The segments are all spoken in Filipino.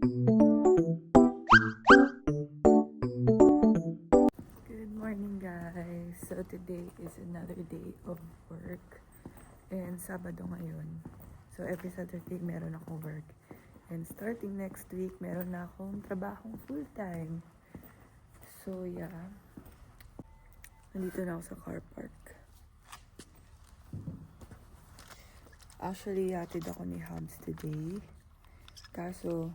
Good morning guys! So today is another day of work and Sabado ngayon. So every Saturday meron akong work and starting next week meron na akong trabahong full time. So yeah, nandito na ako sa car park. Actually, hatid ako ni Hubs today. Kaso,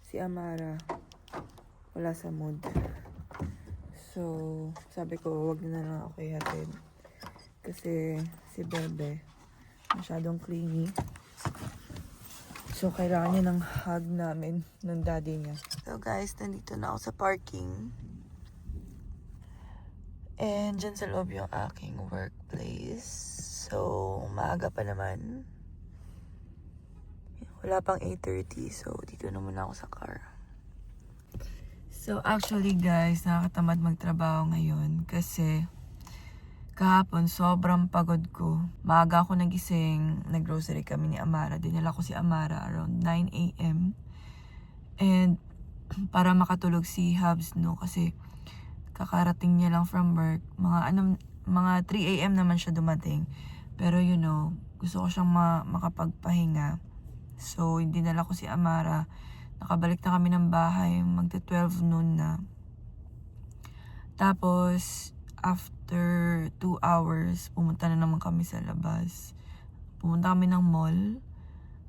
si Amara wala sa mood. So, sabi ko, wag na lang ako ihatid. Kasi si Bebe, masyadong clingy. So, kailangan niya ng hug namin, ng daddy niya. So guys, nandito na ako sa parking. And dyan sa loob yung aking workplace. So, maaga pa naman. Wala pang 8:30. So, dito na muna ako sa car. So, actually guys, nakakatamad magtrabaho ngayon. Kasi, kahapon, sobrang pagod ko. Maaga ako nagising. Nag-grocery kami ni Amara. Dinala ko si Amara around 9 a.m. And, para makatulog si Hubs, no? Kasi, kakarating niya lang from work. Mga 3 a.m. naman siya dumating. Pero you know, gusto ko siyang makapagpahinga. So, hindi nala ko si Amara. Nakabalik na kami ng bahay. Magta-12 noon na. Tapos, after 2 hours, pumunta na naman kami sa labas. Pumunta kami ng mall.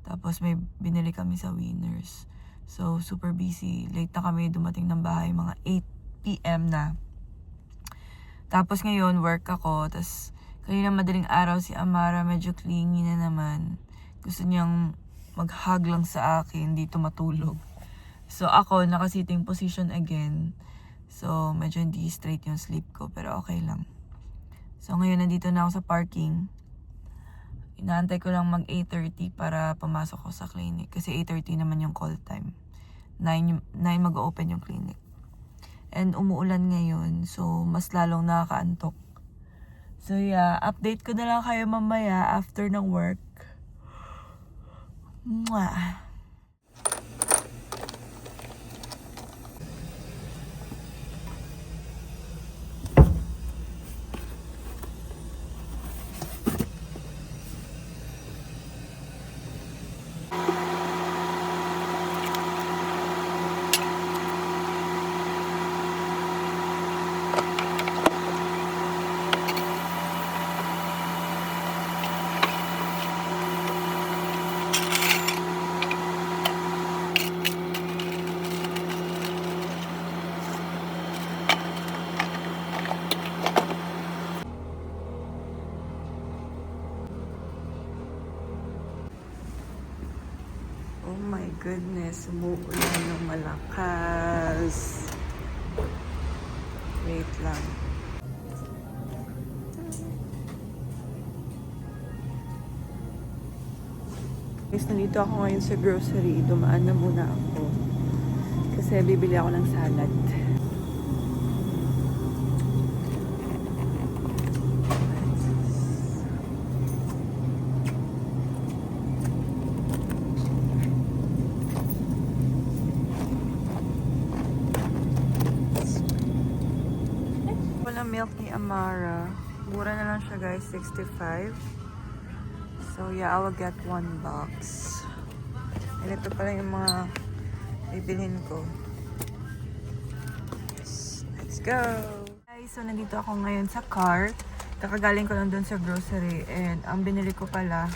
Tapos, may binili kami sa Winners. So, super busy. Late na kami dumating ng bahay. Mga 8 p.m. na. Tapos ngayon, work ako. Tapos, kanina madaling araw si Amara, medyo clingy na naman. Gusto niyang mag-hug lang sa akin, dito matulog. So, ako, naka-sitting position again. So, medyo hindi straight yung sleep ko, pero okay lang. So, ngayon, nandito na ako sa parking. Inaantay ko lang mag 8:30 para pumasok ko sa clinic. Kasi 8:30 naman yung call time. 9 mag-open yung clinic. And umuulan ngayon, so mas lalong nakakaantok. So yeah, update ko na lang kayo mamaya after ng work. Mwah! Oh my goodness, umuulan ng malakas. Wait lang. Guys, nandito ako ngayon sa grocery. Dumaan na muna ako. Kasi bibili ako ng salad. Milk ni Amara. Mura na lang siya guys, 65. So yeah, I will get 1 box. And ito pala yung mga bibilhin ko. Let's go! Guys, so nandito ako ngayon sa car. Kakagaling ko lang dun sa grocery. And ang binili ko pala,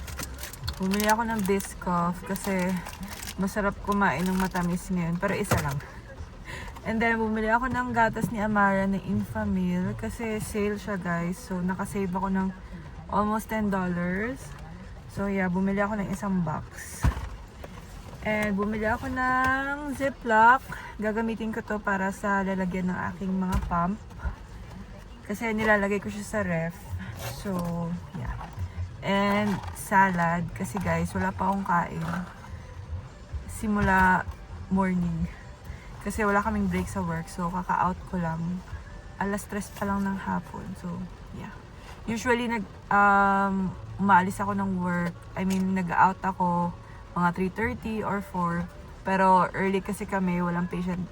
bumili ako ng Biscoff kasi masarap kumain ng matamis ngayon. Pero isa lang. And then, bumili ako ng gatas ni Amara na Infamil kasi sale siya guys. So, nakasave ako ng almost $10. So, yeah, bumili ako ng isang box. And, bumili ako ng Ziploc. Gagamitin ko to para sa lalagyan ng aking mga pump. Kasi nilalagay ko siya sa ref. So, yeah. And, salad. Kasi guys, wala pa akong kain. Simula morning. Kasi wala kaming break sa work. So, kaka-out ko lang. 3:00 pa lang ng hapon. So, yeah. Usually, umaalis ako ng work. I mean, nag-out ako mga 3:30 or 4. Pero early kasi kami, walang patient.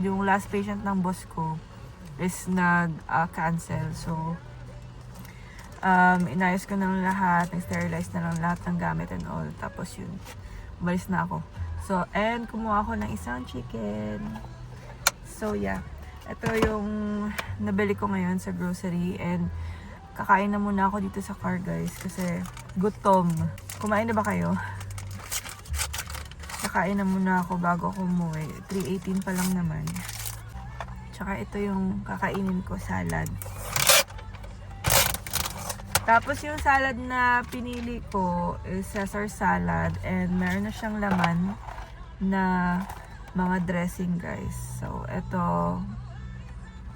Yung last patient ng boss ko is nag-cancel. So, inayos ko ng lahat, nag-sterilize na lang lahat ng gamit and all. Tapos yun, umalis na ako. So, and kumuha ako ng isang chicken. So, yeah. Ito yung nabili ko ngayon sa grocery. And kakain na muna ako dito sa car, guys. Kasi gutom. Kumain na ba kayo? Kakain na muna ako bago ako umuwi. 3:18 pa lang naman. Tsaka ito yung kakainin ko, salad. Tapos yung salad na pinili ko is Caesar salad. And meron na siyang laman na mga dressing, guys. So, ito.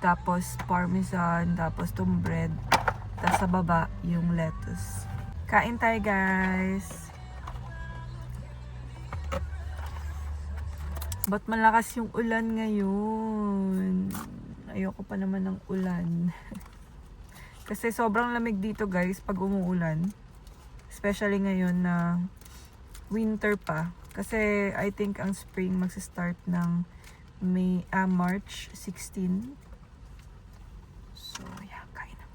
Tapos parmesan. Tapos itong bread. Tapos sa baba, yung lettuce. Kain tayo, guys. Ba't malakas yung ulan ngayon? Ayoko pa naman ng ulan. Kasi sobrang lamig dito, guys, pag umuulan. Especially ngayon na winter pa. Kasi I think ang spring magsa-start ng March 16. So, yeah, kain na.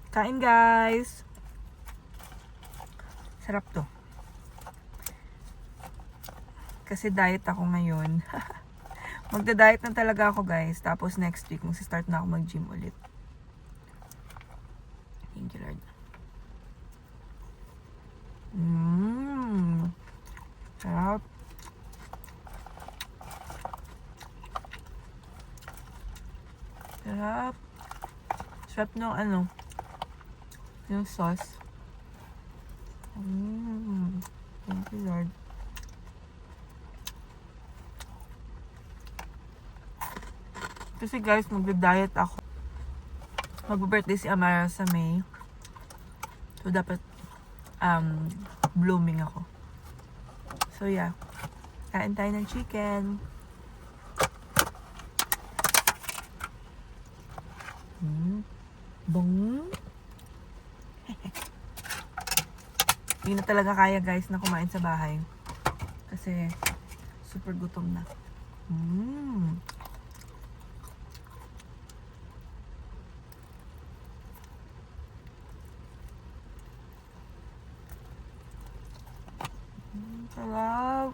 Kain, guys! Sarap to. Kasi diet ako ngayon. Magda-diet na talaga ako, guys. Tapos next week, magsa-start na ako mag-gym ulit. Thank you, Lord. Sarap. Sarap. Sarap ng yung sauce. Thank you, Lord. Kasi guys, magda-diet ako. Mag-birthday si Amara sa May. So, dapat blooming ako. So, yeah. Kain tayo ng chicken. Bong. Hindi na talaga kaya, guys, na kumain sa bahay. Kasi, super gutom na. Sarap.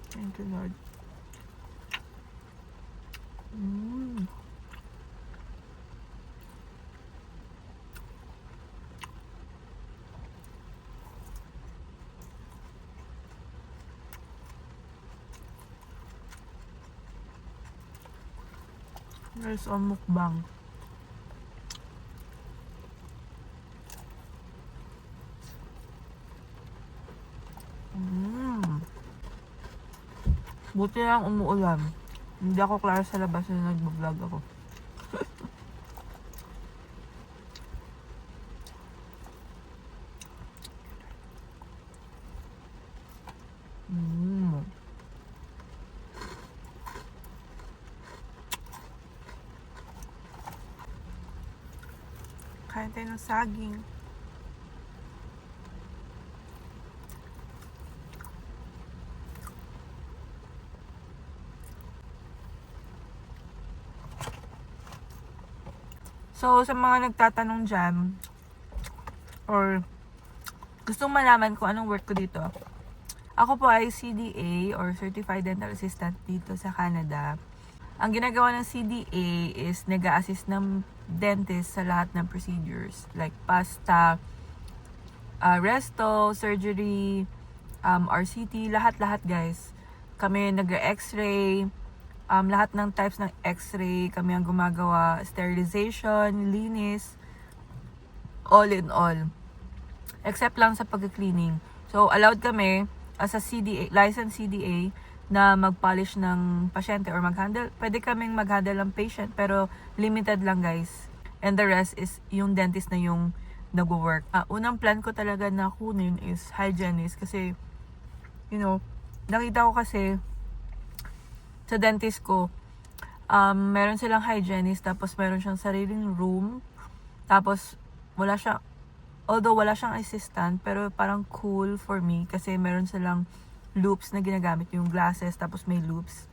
Thank you, Lord. Guys, on mukbang. Buti lang umuulan. Hindi ako klaro sa labas na nag-vlog ako. Kain tayo ng saging. So, sa mga nagtatanong dyan, or gustong malaman kung anong work ko dito, ako po ay CDA or Certified Dental Assistant dito sa Canada. Ang ginagawa ng CDA is nag-a-assist ng dentist sa lahat ng procedures like pasta, resto, surgery, RCT, lahat-lahat, guys. Kami nag-x-ray, lahat ng types ng x-ray, kami ang gumagawa, sterilization, linis, all in all. Except lang sa pag-cleaning. So, allowed kami as a CDA, licensed CDA, na mag-polish ng pasyente or mag-handle. Pwede kaming mag-handle ng patient, pero limited lang, guys. And the rest is yung dentist na yung nag-work. Unang plan ko talaga na kunin is hygienist kasi, you know, nakita ko kasi sa dentist ko, meron silang hygienist, tapos meron siyang sariling room, tapos wala siya, Although wala siyang assistant, pero parang cool for me kasi meron silang loops na ginagamit, yung glasses, tapos may loops.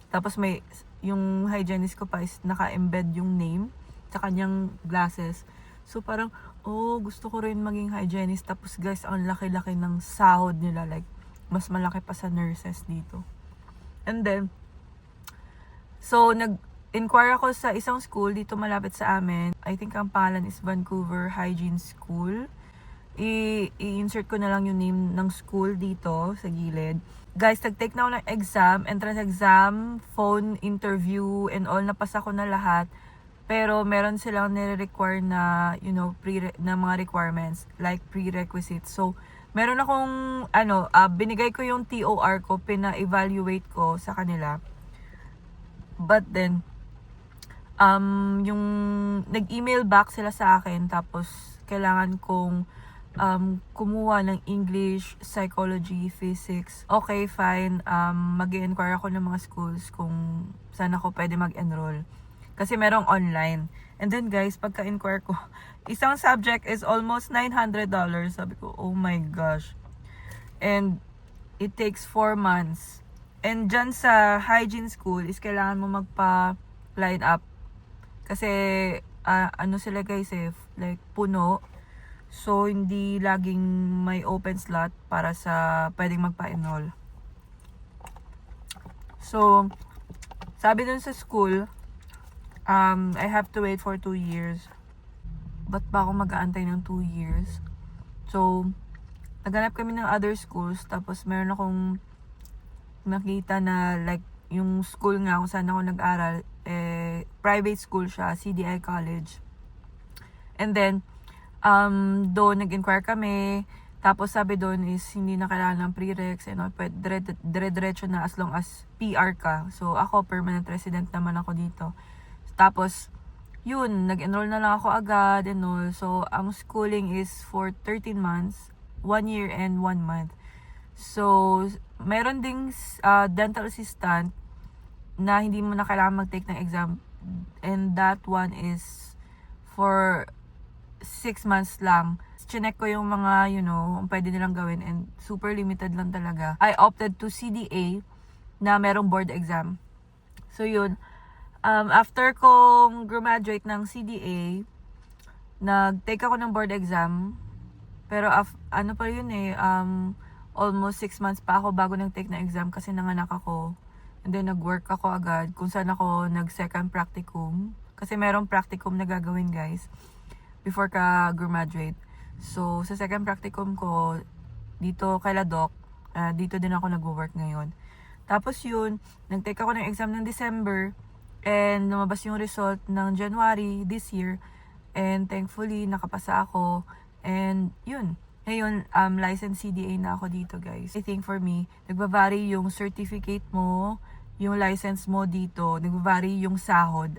Tapos may, yung hygienist ko pa is naka-embed yung name sa kanyang glasses. So parang, oh, gusto ko rin maging hygienist. Tapos guys, ang laki-laki ng sahod nila. Like, mas malaki pa sa nurses dito. And then, so nag-inquire ako sa isang school dito malapit sa amin. I think ang pangalan is Vancouver Hygiene School. I-insert ko na lang yung name ng school dito sa gilid. Guys, nag-take na ako ng exam, entrance exam, phone interview, and all. Napasa ko na lahat. Pero meron silang nire-require na, you know, na mga requirements, like prerequisites. So, meron akong, binigay ko yung TOR ko, pina-evaluate ko sa kanila. But then, yung nag-email back sila sa akin, tapos kailangan kong kumuha ng English, Psychology, Physics. Okay, fine. Mag-i-inquire ako ng mga schools kung saan ako pwede mag-enroll. Kasi merong online. And then guys, pagka-inquire ko, isang subject is almost $900. Sabi ko, oh my gosh. And it takes 4 months. And dyan sa hygiene school is kailangan mo magpa-line up. Kasi, sila guys like puno. So, hindi laging may open slot para sa pwedeng magpa-enroll. So, sabi dun sa school, I have to wait for 2 years. Ba't ba ako mag-aantay ng 2 years? So, naghanap kami ng other schools. Tapos, meron akong nakita na like, yung school nga kung saan ako nag-aral, private school siya, CDI College. And then, doon nag-inquire kami, tapos sabi doon is hindi na kailangan ng prereqs, dire-diretso na as long as PR ka. So ako, permanent resident naman ako dito. Tapos, yun, nag-enroll na lang ako agad and all. So, ang schooling is for 13 months, 1 year and 1 month. So, meron ding dental assistant na hindi mo na kailangan mag-take ng exam. And that one is for 6 months lang. Chinek ko yung mga, pwede nilang gawin and super limited lang talaga. I opted to CDA na merong board exam. So yun, after kong graduate ng CDA, nag-take ako ng board exam. Pero almost 6 months pa ako bago nag-take na exam kasi nanganak ako. And then nag-work ako agad kung saan ako nag-second practicum. Kasi merong practicum na gagawin guys before ka graduate. So, sa second practicum ko, dito kay Doc, dito din ako nag-work ngayon. Tapos yun, nag-take ako ng exam ng December, and lumabas yung result ng January this year, and thankfully, nakapasa ako, and yun. Ngayon, licensed CDA na ako dito guys. I think for me, nagba-vary yung certificate mo, yung license mo dito, nagba-vary yung sahod,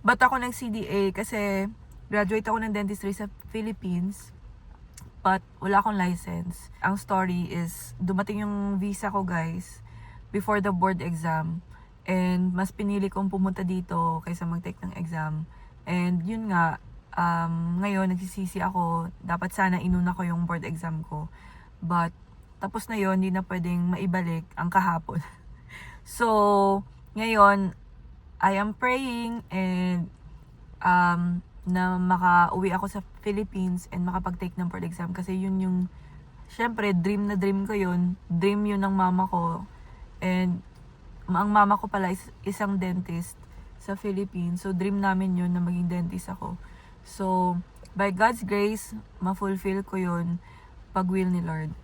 Ba't ako nag-CDA? Kasi, graduate ako ng dentistry sa Philippines, but wala akong license. Ang story is, dumating yung visa ko guys, before the board exam. And mas pinili kong pumunta dito kaysa mag-take ng exam. And yun nga, ngayon nagsisisi ako, dapat sana inuna ko yung board exam ko. But, tapos na yun, hindi na pwedeng maibalik ang kahapon. So, ngayon, I am praying and, na makauwi ako sa Philippines and makapag-take ng board exam kasi yun yung syempre dream na dream ko yun, dream yun ng mama ko, and ang mama ko pala is isang dentist sa Philippines, so dream namin yun na maging dentist ako. So by God's grace, ma-fulfill ko yun pag will ni Lord.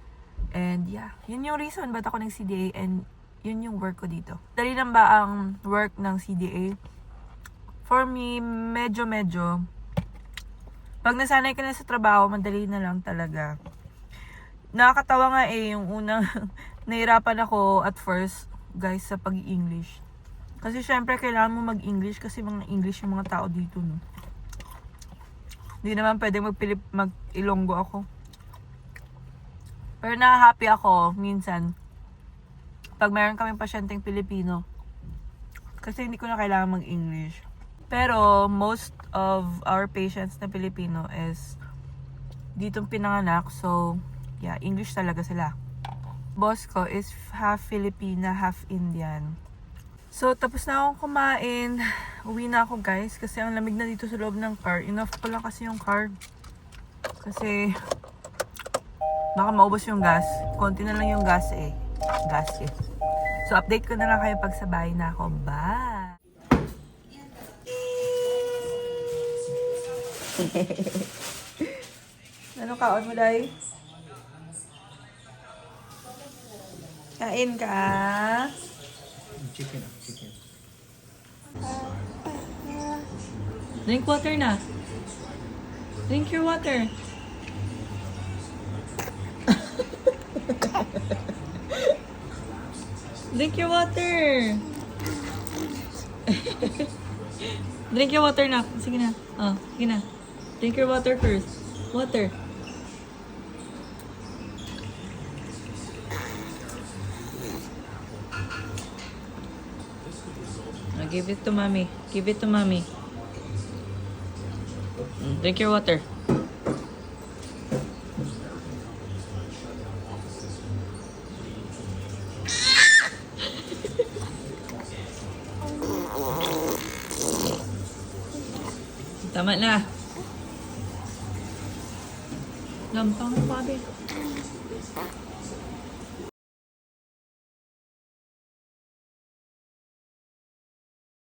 And yeah, yun yung reason ba't ako nag-CDA, and yun yung work ko dito. Dali lang ba ang work ng CDA? For me, medyo. Pag nasanay ka na sa trabaho, madali na lang talaga. Nakakatawa nga yung unang nahirapan ako at first, guys, sa pag-English. Kasi syempre, kailangan mo mag-English kasi mga English yung mga tao dito, no? Hindi naman pwede mag-Ilonggo ako. Pero na-happy ako, minsan, pag mayroon kaming pasyenteng Pilipino. Kasi hindi ko na kailangan mag-English. Pero most of our patients na Pilipino is ditong pinanganak. So, yeah, English talaga sila. Boss ko is half Filipina, half Indian. So, tapos na akong kumain. Uwi na ako, guys. Kasi ang lamig na dito sa loob ng car. Enough ko lang kasi yung car. Kasi, baka maubos yung gas. Konti na lang yung gas eh. Gas eh. So, update ko na lang kayo pag sabay na ako. Bye! Ano kaon mo, Day? Kain ka? Chicken. Drink water na. Drink your water. Drink your water. Drink your water na. Sige na. Oh, sige na. Drink your water first. Water. Give it to mommy. Give it to mommy. Drink your water. Tama na. Gampang pa, babe.